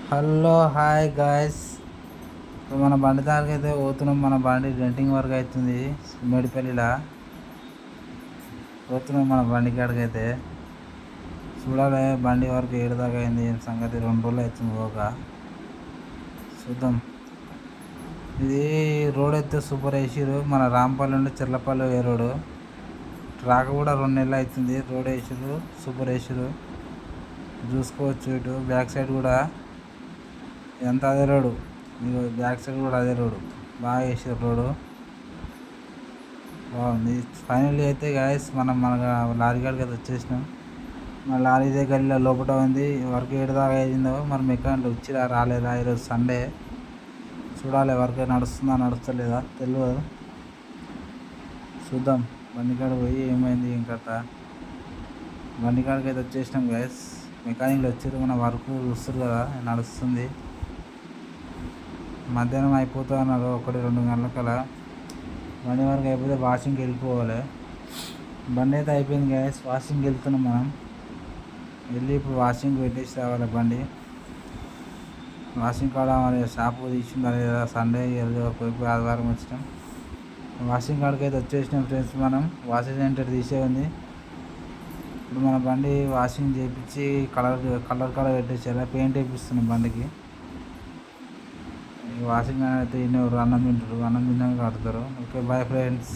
Hello hi guys. ఇప్పుడు మన బండి దగ్గరికి అయితే పోతున్నాం. మన బండి డెంటింగ్ వర్క్ అవుతుంది. మేడిపల్లిలా పోతున్నాం మన బండి కాడికి అయితే. చూడాలి బండి వరకు ఏడుదాకా అయింది ఏం సంగతి. 2 రోజులు అవుతుంది పోక. చూద్దాం. ఇది రోడ్ అయితే సూపర్ వేసిరు. మన రాంపల్లి నుండి చెర్లపల్లి ఏ రోడ్డు ట్రాక్ కూడా 2 నెలలు అవుతుంది. రోడ్ వేసిరు, సూపర్ వేసిరు. చూసుకోవచ్చు. ఇటు బ్యాక్ సైడ్ కూడా ఎంత అదే రోడ్డు, మీకు బ్యాక్ సైడ్ కూడా అదే రోడ్డు. బాగా వేసారు రోడ్డు, బాగుంది. ఫైనల్లీ అయితే గాయస్ మన లారీ కాడికి అయితే వచ్చేసినాం. మన లారీ ఇదే గల్లీలో లోపల ఉంది. వర్క్ ఏడుదాకా అయిందో మరి మెకానిక్ వచ్చిరా రాలేదా. ఈరోజు సండే. చూడాలి వర్క్ నడుస్తుందా నడుస్తలేదా తెలియదు. చూద్దాం. బండి కాడికి పోయి ఏమైంది ఏం కథ. బండి కాడికి అయితే వచ్చేసినాం గాయస్. మెకానిక్లు వచ్చారు, మన వర్క్ చూస్తారు కదా నడుస్తుంది. మధ్యాహ్నం అయిపోతా అన్నారు, 1-2 గంటలకల్లా బండి వరకు అయిపోతే వాషింగ్కి వెళ్ళిపోవాలి. బండి అయితే అయిపోయింది గ్యాస్. వాషింగ్కి వెళ్తున్నాం మనం. వెళ్ళి ఇప్పుడు వాషింగ్ పెట్టేసి రావాలి బండి. వాషింగ్ కాడ మరి షాపు తీసిందా లేదా సండే పోయి ఆదివారం వచ్చినాం. వాషింగ్ కాడికి అయితే వచ్చేసినాం ఫ్రెండ్స్. మనం వాషింగ్ సెంటర్ తీసే ఉంది. ఇప్పుడు మన బండి వాషింగ్ చేయించి కలర్ పెట్టేసేలా పెయింట్ వేపిస్తున్నాం బండికి. వాషింగ్ అయితే ఇన్ని అన్నం తింటారు, అన్నం తిన్నాక కడతారు. Okay bye friends.